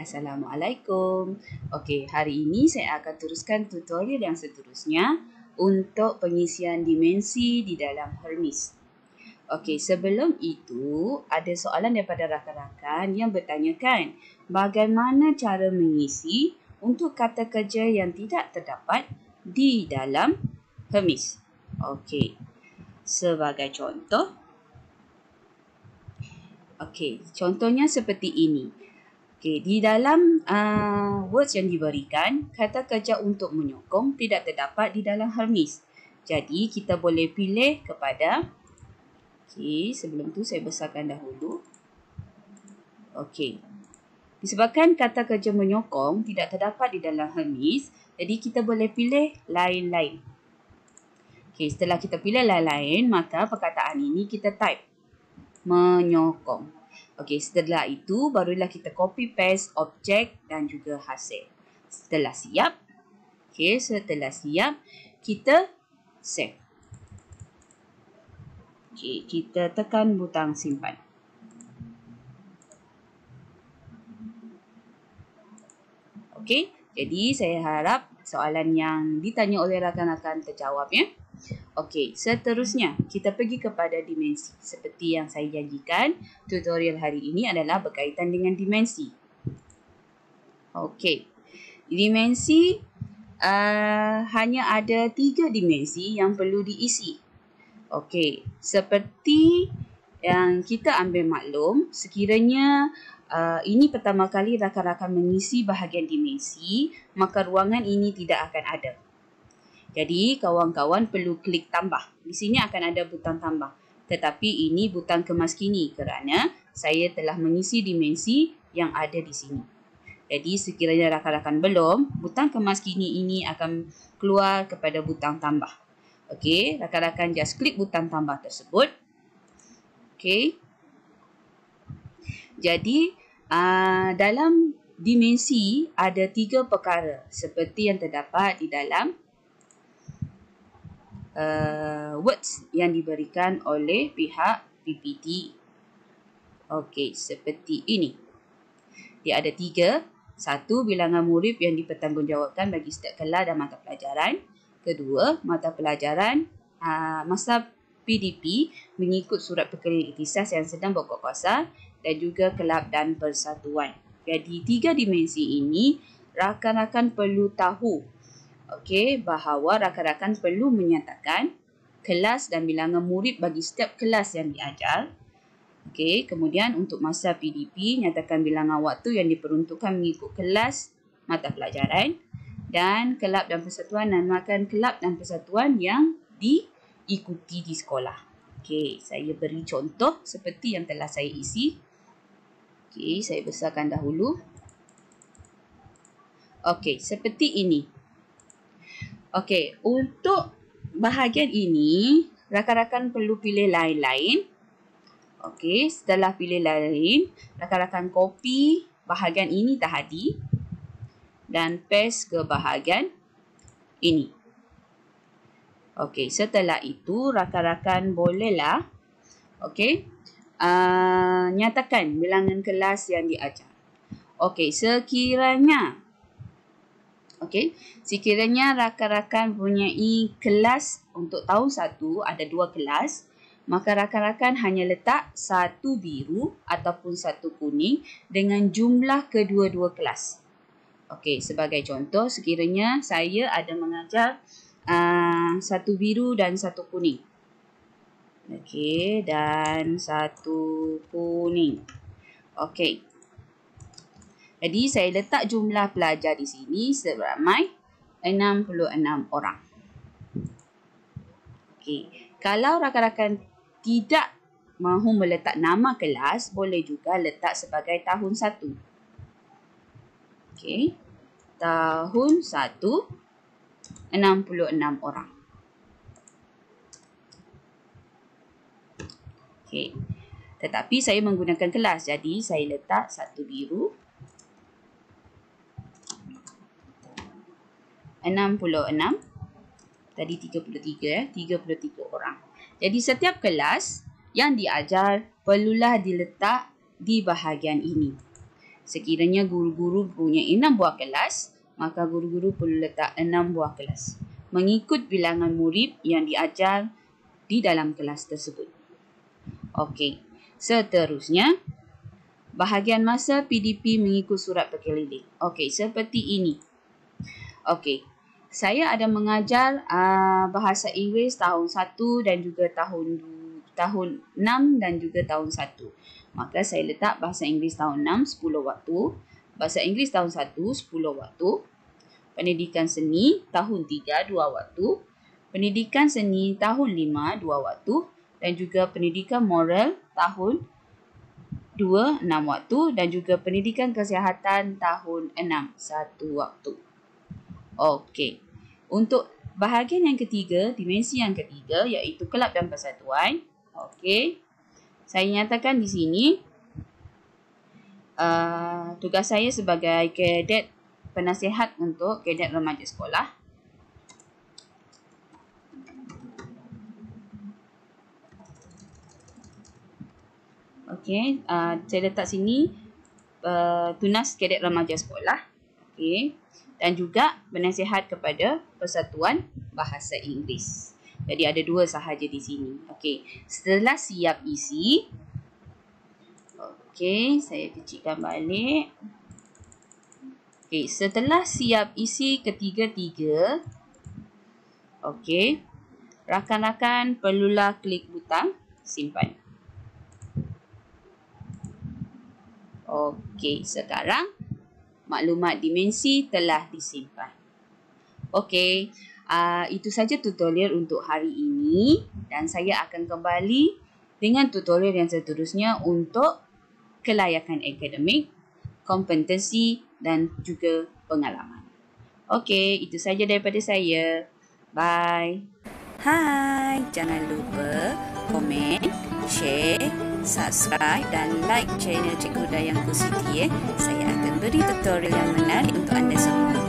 Assalamualaikum. Okey, hari ini saya akan teruskan tutorial yang seterusnya untuk pengisian dimensi di dalam Hermes. Okey, sebelum itu ada soalan daripada rakan-rakan yang bertanyakan bagaimana cara mengisi untuk kata kerja yang tidak terdapat di dalam Hermes. Okey, sebagai contoh, contohnya seperti ini. Di dalam words yang diberikan, kata kerja untuk menyokong tidak terdapat di dalam Hermes. Jadi, kita boleh pilih kepada... sebelum tu saya besarkan dahulu. Disebabkan kata kerja menyokong tidak terdapat di dalam Hermes, jadi kita boleh pilih lain-lain. Setelah kita pilih lain-lain, maka perkataan ini kita type. Menyokong. Setelah itu barulah kita copy paste objek dan juga hasil. Setelah siap, kita save. Kita tekan butang simpan. Jadi saya harap soalan yang ditanya oleh rakan-rakan terjawab ya. Seterusnya kita pergi kepada dimensi. Seperti yang saya janjikan, tutorial hari ini adalah berkaitan dengan dimensi. Dimensi hanya ada 3 dimensi yang perlu diisi. Seperti yang kita ambil maklum, sekiranya ini pertama kali rakan-rakan mengisi bahagian dimensi, maka ruangan ini tidak akan ada. Jadi, kawan-kawan perlu klik tambah. Di sini akan ada butang tambah. Tetapi ini butang kemas kini kerana saya telah mengisi dimensi yang ada di sini. Jadi, sekiranya rakan-rakan belum, butang kemas kini ini akan keluar kepada butang tambah. Rakan-rakan just klik butang tambah tersebut. Jadi, dalam dimensi ada 3 perkara seperti yang terdapat di dalam words yang diberikan oleh pihak PPT. Seperti ini. Dia ada 3. 1, bilangan murid yang dipertanggungjawabkan bagi setiap kelas dan mata pelajaran. 2, mata pelajaran masa PDP mengikut surat perkara ikhtisas yang sedang berkuasa dan juga kelab dan persatuan. Jadi 3 dimensi ini rakan-rakan perlu tahu bahawa rakan-rakan perlu menyatakan kelas dan bilangan murid bagi setiap kelas yang diajar. Kemudian untuk masa PDP, nyatakan bilangan waktu yang diperuntukkan mengikut kelas mata pelajaran dan kelab dan persatuan, namakan kelab dan persatuan yang diikuti di sekolah. Saya beri contoh seperti yang telah saya isi. Saya besarkan dahulu. Seperti ini. Untuk bahagian ini, rakan-rakan perlu pilih lain-lain. Setelah pilih lain, rakan-rakan copy bahagian ini tadi dan paste ke bahagian ini. Setelah itu, rakan-rakan bolehlah nyatakan bilangan kelas yang diajar. Sekiranya rakan-rakan mempunyai kelas untuk tahun 1 ada 2 kelas, maka rakan-rakan hanya letak 1 biru ataupun 1 kuning dengan jumlah kedua-dua kelas. Sebagai contoh, sekiranya saya ada mengajar 1 biru dan 1 kuning. Dan 1 kuning. Jadi, saya letak jumlah pelajar di sini seramai 66 orang. Kalau rakan-rakan tidak mahu meletak nama kelas, boleh juga letak sebagai tahun 1. Tahun 1, 66 orang. Tetapi saya menggunakan kelas, jadi saya letak 1 biru, 66, tadi 33 orang. Jadi setiap kelas yang diajar perlulah diletak di bahagian ini. Sekiranya guru-guru punya 6 buah kelas, maka guru-guru perlu letak 6 buah kelas. Mengikut bilangan murid yang diajar di dalam kelas tersebut. Okey, seterusnya, bahagian masa PDP mengikut surat berkeliling. Okey, seperti ini. Okey, saya ada mengajar bahasa Inggeris tahun 1 dan juga tahun 6 dan juga tahun 1. Maka saya letak bahasa Inggeris tahun 6, 10 waktu. Bahasa Inggeris tahun 1, 10 waktu. Pendidikan seni tahun 3, 2 waktu. Pendidikan seni tahun 5, 2 waktu. Dan juga pendidikan moral tahun 2, 6 waktu. Dan juga pendidikan kesihatan tahun 6, 1 waktu. Okey. Untuk bahagian yang ketiga, dimensi yang ketiga, iaitu kelab dan persatuan. Okey. Saya nyatakan di sini tugas saya sebagai kadet penasihat untuk kadet remaja sekolah. Okey, saya letak sini tunas kadet remaja sekolah. Okey, dan juga penasihat kepada Persatuan Bahasa Inggeris. Jadi ada 2 sahaja di sini. Okey, setelah siap isi, okey, saya kecilkan balik. Okey, setelah siap isi ketiga-tiga, okey, rakan-rakan perlulah klik butang simpan. Okey, sekarang maklumat dimensi telah disimpan. Okey, itu saja tutorial untuk hari ini dan saya akan kembali dengan tutorial yang seterusnya untuk kelayakan akademik, kompetensi dan juga pengalaman. Okey, itu saja daripada saya. Bye. Hai, jangan lupa komen, share, subscribe dan like channel Cikgu Dayang Kusiti. Saya akan beri tutorial yang menarik untuk anda semua.